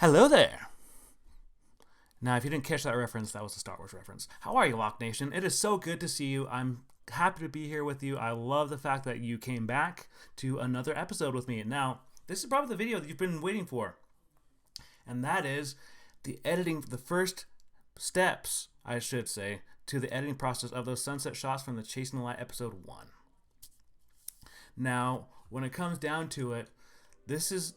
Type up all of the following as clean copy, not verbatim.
Hello there! Now, if you didn't catch that reference, that was a Star Wars reference. How are you, Lock Nation? It is so good to see you. I'm happy to be here with you. I love the fact that you came back to another episode with me. Now, this is probably the video that you've been waiting for. And that is the editing, the first steps, I should say, to the editing process of those sunset shots from the Chasing the Light episode 1. Now, when it comes down to it, this is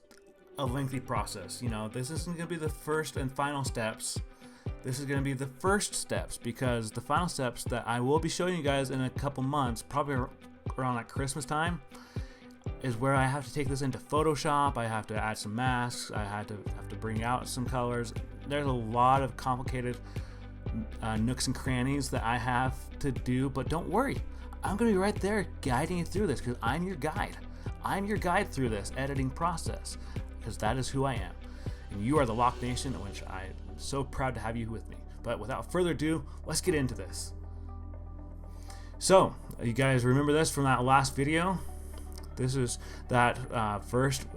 a lengthy process. You know, this isn't going to be the first and final steps. This is going to be the first steps, because the final steps that I will be showing you guys in a couple months, probably around like Christmas time, is where I have to take this into Photoshop. I have to add some masks. I have to bring out some colors. There's a lot of complicated nooks and crannies that I have to do, but don't worry. I'm going to be right there guiding you through this, because I'm your guide. I'm your guide through this editing process, because that is who I am. And you are the Lock Nation, which I'm so proud to have you with me. But without further ado, let's get into this. So, you guys remember this from that last video? This is that first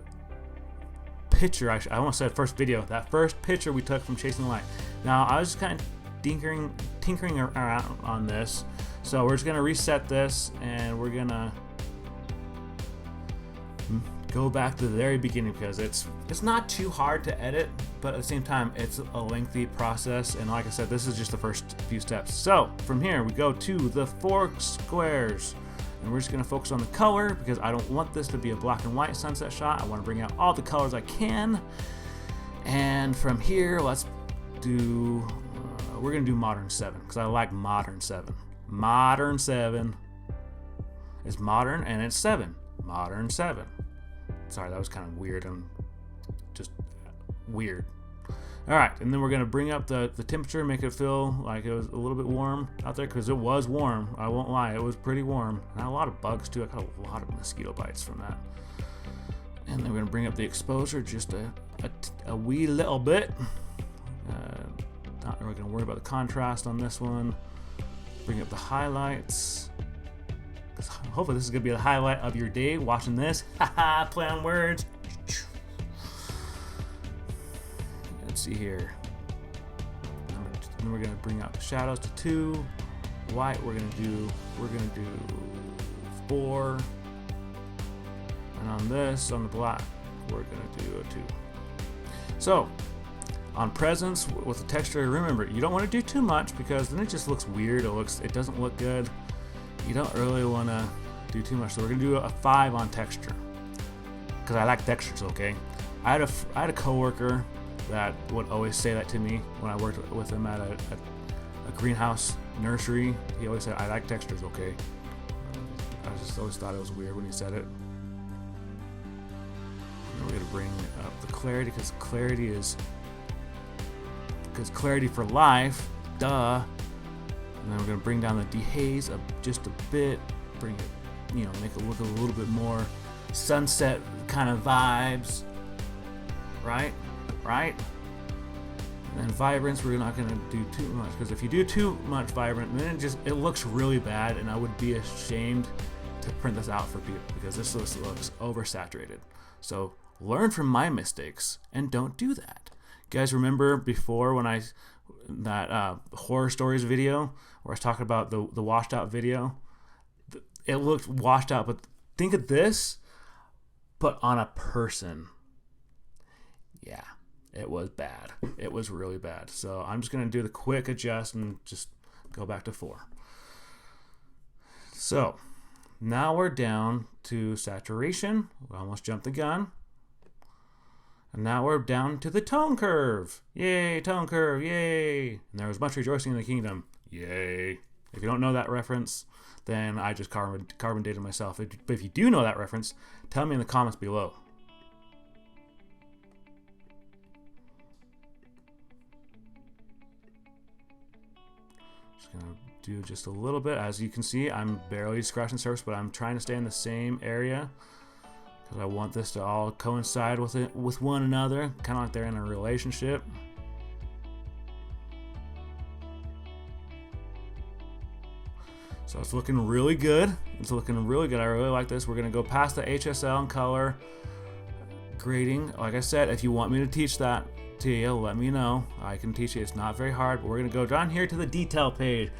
picture, I almost said first video, that first picture we took from Chasing the Light. Now, I was just kind of tinkering around on this. So we're just going to reset this, and we're going to go back to the very beginning, because it's not too hard to edit, but at the same time it's a lengthy process. And like I said, this is just the first few steps. So from here we go to the 4 squares, and we're just going to focus on the color, because I don't want this to be a black and white sunset shot. I want to bring out all the colors I can. And from here, let's do we're going to do modern 7, because I like modern 7. Modern 7 is modern, and it's 7. Modern 7. Sorry, that was kind of weird and just weird. Alright, and then we're going to bring up the temperature, make it feel like it was a little bit warm out there, because it was warm. I won't lie, it was pretty warm. And I had a lot of bugs too. I got a lot of mosquito bites from that. And then we're going to bring up the exposure just a wee little bit. Not really going to worry about the contrast on this one. Bring up the highlights. Hopefully this is going to be the highlight of your day watching this. Haha, play on words. Let's see here. Then we're going to bring out the shadows to 2. White we're going to do 4. And on this, on the black, we're going to do a 2. So, on presence with the texture, remember, you don't want to do too much, because then it just looks weird. It doesn't look good. You don't really want to do too much. So we're going to do a 5 on texture, because I like textures, okay? I had a coworker that would always say that to me when I worked with him at a greenhouse nursery. He always said, I like textures, okay? I just always thought it was weird when he said it. And we're going to bring up the clarity, because clarity for life, duh. And then we're going to bring down the dehaze just a bit, bring it, make it look a little bit more sunset kind of vibes, right? And then vibrance, we're not going to do too much, because if you do too much vibrant, then it looks really bad, and I would be ashamed to print this out for people, because this looks oversaturated. So learn from my mistakes and don't do that. You guys remember before when that horror stories video where I was talking about the washed out video? It looked washed out, but think of this, but on a person. Yeah, it was bad. It was really bad. So I'm just going to do the quick adjust and just go back to 4. So now we're down to saturation. We almost jumped the gun. And now we're down to the tone curve. Yay, tone curve, yay. And there was much rejoicing in the kingdom. Yay. If you don't know that reference, then I just carbon dated myself. But if you do know that reference, tell me in the comments below. Just going to do just a little bit. As you can see, I'm barely scratching the surface, but I'm trying to stay in the same area, because I want this to all coincide with one another, kind of like they're in a relationship. So it's looking really good. I really like this. We're going to go past the HSL and color grading. Like I said, if you want me to teach that, to you, let me know. I can teach you. It's not very hard, but we're gonna go down here to the detail page,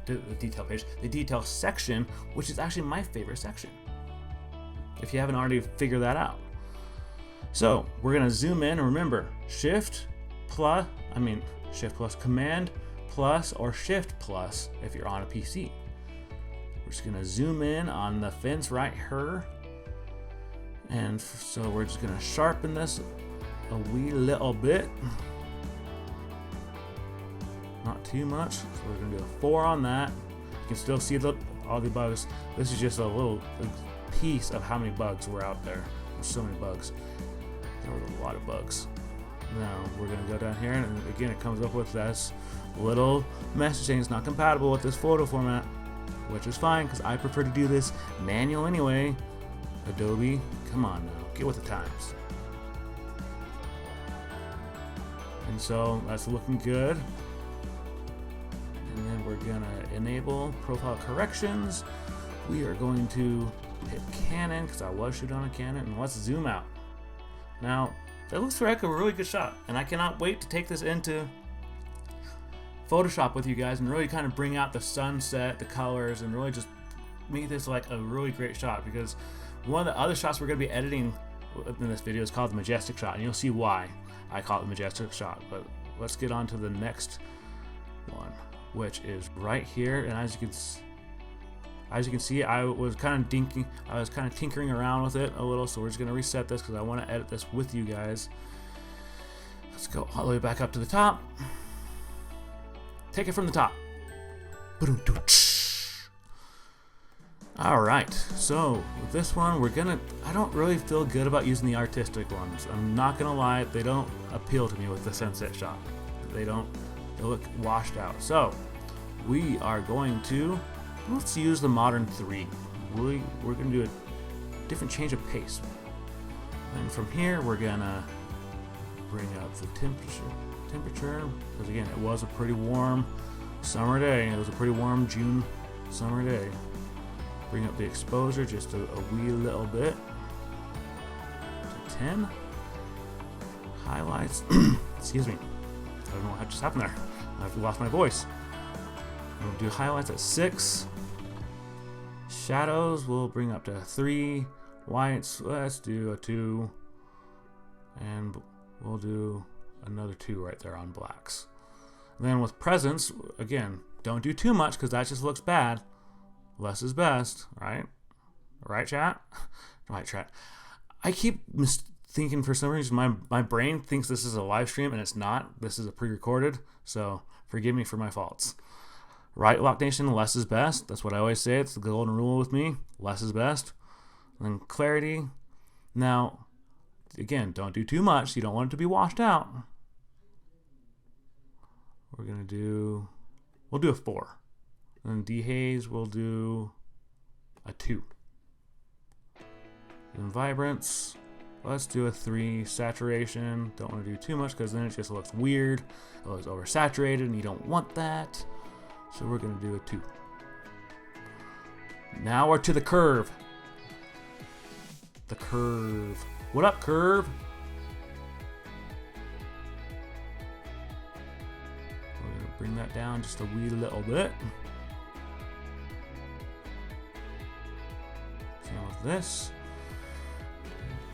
the detail section, which is actually my favorite section, if you haven't already figured that out. So we're gonna zoom in, and remember, Shift plus, Command plus, or Shift plus if you're on a PC. We're just gonna zoom in on the fence right here, and so we're just gonna sharpen this a wee little bit, not too much. So we're gonna do a 4 on that. You can still see all the bugs. This is just a little piece of how many bugs were out there. There's so many bugs. There were a lot of bugs. Now we're gonna go down here, and again it comes up with this little message saying it's not compatible with this photo format, which is fine because I prefer to do this manual anyway. Adobe, come on now, get with the times. And so that's looking good. And then we're gonna enable profile corrections. We are going to hit Canon because I was shooting on a Canon, and let's zoom out. Now, that looks like a really good shot, and I cannot wait to take this into Photoshop with you guys and really kind of bring out the sunset, the colors, and really just make this like a really great shot, because one of the other shots we're going to be editing in this video is called the majestic shot, and you'll see why I call it the majestic shot. But let's get on to the next one, which is right here. And as you can see, I was kind of tinkering around with it a little, so we're just going to reset this because I want to edit this with you guys. Let's go all the way back up to the top. Take it from the top. Alright, so with this one, I don't really feel good about using the artistic ones. I'm not gonna lie, they don't appeal to me with the sunset shot. They look washed out. So we are going to, let's use the modern 3. We're gonna do a different change of pace. And from here, we're gonna bring up the temperature, because again, it was a pretty warm summer day. It was a pretty warm June summer day. Bring up the exposure just a wee little bit to 10. Highlights, excuse me, I don't know what just happened there. I've lost my voice. We'll do highlights at 6. Shadows we'll bring up to 3. Whites, let's do a 2. And we'll do another 2 right there on blacks. And then with presence, again, don't do too much because that just looks bad. Less is best, right? Right, chat? Right, chat. I keep thinking for some reason my brain thinks this is a live stream, and it's not. This is a pre-recorded, so forgive me for my faults. Right, Lock Nation, less is best. That's what I always say. It's the golden rule with me. Less is best. And then clarity. Now, again, don't do too much. You don't want it to be washed out. We'll do a 4. And dehaze, we'll do a 2. And vibrance, let's do a 3. Saturation, don't want to do too much because then it just looks weird. It looks oversaturated and you don't want that. So we're going to do a 2. Now we're to the curve. The curve. What up, curve? We're going to bring that down just a wee little bit. This,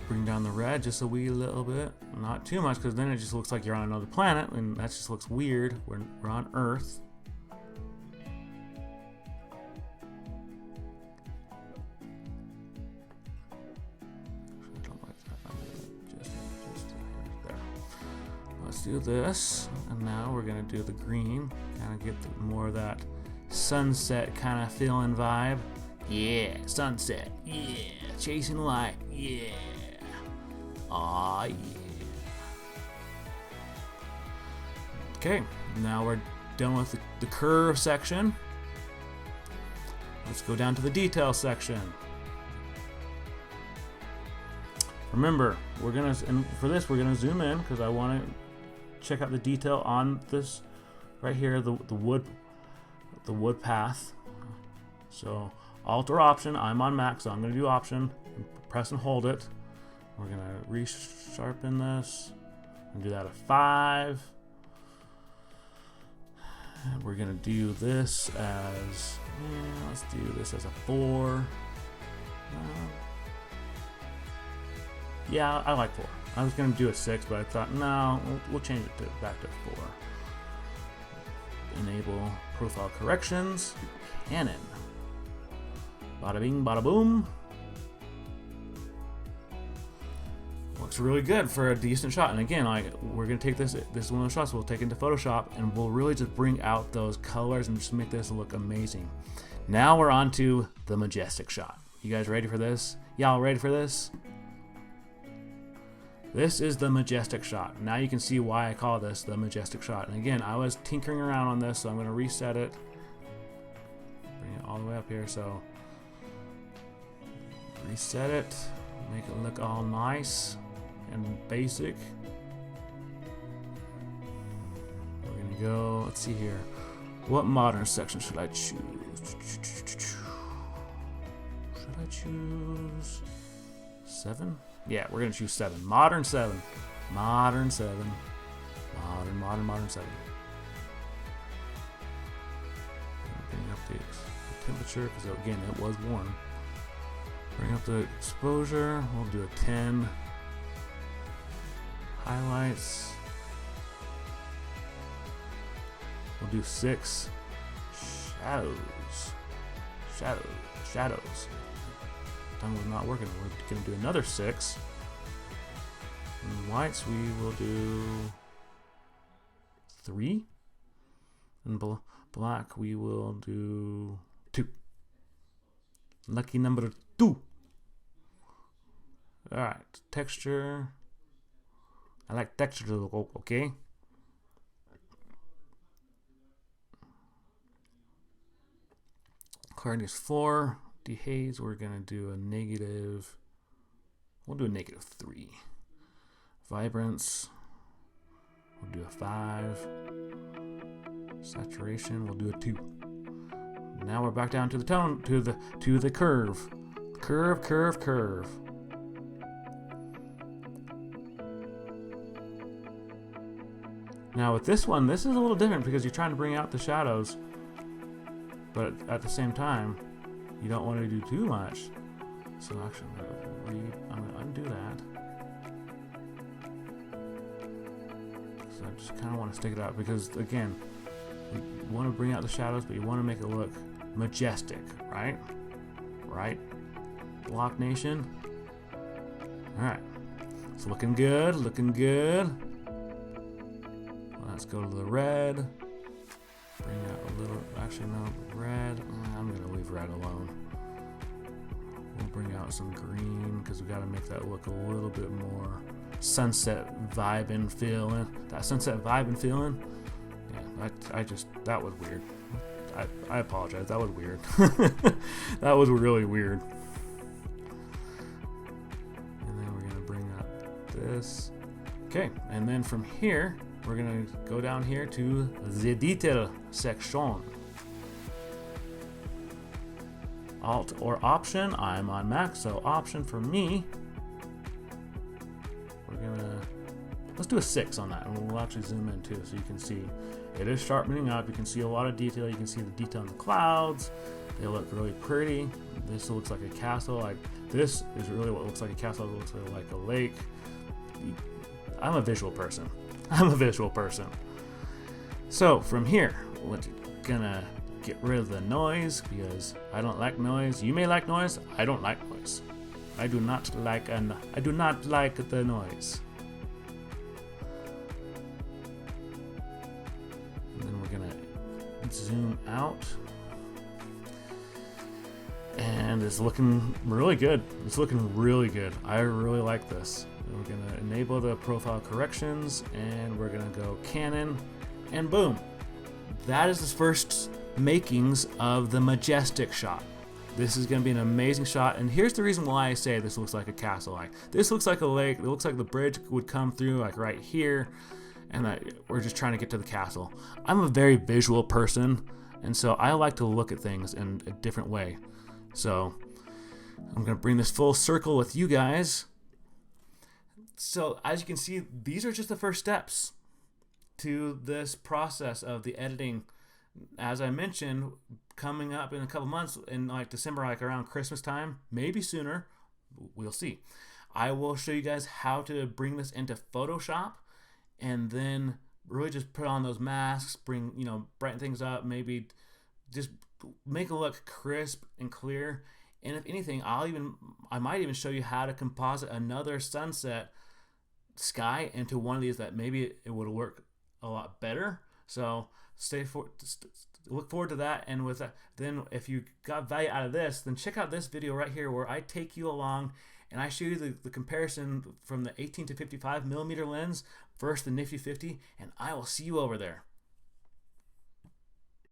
bring down the red just a wee little bit, not too much because then it just looks like you're on another planet, and that just looks weird. We're on Earth. I don't like that. Just there. Let's do this, and now we're gonna do the green, kind of get more of that sunset kind of feeling vibe. Yeah, sunset. Yeah, chasing light. Yeah. Aw, yeah. Okay, now we're done with the curve section. Let's go down to the detail section. Remember, for this we're gonna zoom in because I want to check out the detail on this right here, the wood path. So Alt or Option, I'm on Mac, so I'm going to do Option, press and hold it. We're going to resharpen this. do that a 5. And we're gonna do this as, let's do this as a 4. Yeah, I like 4. I was gonna do a 6, but I thought, no, we'll change it back to 4. Enable profile corrections. Canon. Bada bing, bada boom. Looks really good for a decent shot. And again, we're gonna take this is one of those shots we'll take into Photoshop, and we'll really just bring out those colors and just make this look amazing. Now we're on to the majestic shot. You guys ready for this? Y'all ready for this? This is the majestic shot. Now you can see why I call this the majestic shot. And again, I was tinkering around on this, so I'm gonna reset it. Bring it all the way up here, so reset it, make it look all nice and basic. We're gonna go, let's see here. What modern section should I choose? Should I choose 7? Yeah, we're gonna choose 7. Modern 7. Modern 7. Modern 7. Bring up the temperature, because again, it was warm. Bring up the exposure. We'll do a 10. Highlights. We'll do 6. Shadows. Tongue was not working. We're gonna do another 6. And whites we will do 3. And black we will do 2. Lucky number 2. Alright, texture. I like texture to look okay. Clarity's 4. Dehaze, we're gonna do a negative. We'll do a negative 3. Vibrance, we'll do a 5. Saturation, we'll do a 2. Now we're back down to the tone, to the curve. Curve. Now with this one, this is a little different because you're trying to bring out the shadows, but at the same time, you don't want to do too much. So actually, I'm going to undo that. So I just kind of want to stick it out because, again, you want to bring out the shadows, but you want to make it look majestic, right? Right? Block Nation. All right. It's looking good. Let's go to the red. Bring out a little, actually no, red. I'm going to leave red alone. We'll bring out some green because we got to make that look a little bit more sunset vibe and feeling. That sunset vibe and feeling. Yeah, that was weird. I apologize. That was weird. That was really weird. And then we're going to bring up this. Okay, and then from here, we're going to go down here to the detail section. Alt or Option. I'm on Mac, so Option for me. We're gonna, let's do a 6 on that, and we'll actually zoom in too, so you can see it is sharpening up. You can see a lot of detail. You can see the detail in the clouds. They look really pretty. This looks like a castle. Like this is really what looks like a castle. It looks like a lake. I'm a visual person. So from here, we're gonna get rid of the noise because I don't like noise. You may like noise. I don't like noise. I do not like the noise. And then we're gonna zoom out, and it's looking really good. I really like this. We're gonna enable the profile corrections, and we're gonna go Canon, and boom, that is the first makings of the majestic shot. This is gonna be an amazing shot, and here's the reason why I say this looks like a castle. Like this looks like a lake. It looks like the bridge would come through like right here, and we're just trying to get to the castle. I'm a very visual person, and so I like to look at things in a different way. So I'm gonna bring this full circle with you guys. So as you can see, these are just the first steps to this process of the editing. As I mentioned, coming up in a couple months, in like December, like around Christmas time, maybe sooner, we'll see, I will show you guys how to bring this into Photoshop and then really just put on those masks, bring, brighten things up, maybe just make it look crisp and clear. And if anything, I might even show you how to composite another sunset sky into one of these that maybe it would work a lot better. So look forward to that. And with that, then if you got value out of this, then check out this video right here where I take you along and I show you the comparison from the 18 to 55 millimeter lens versus the Nifty 50, and I will see you over there.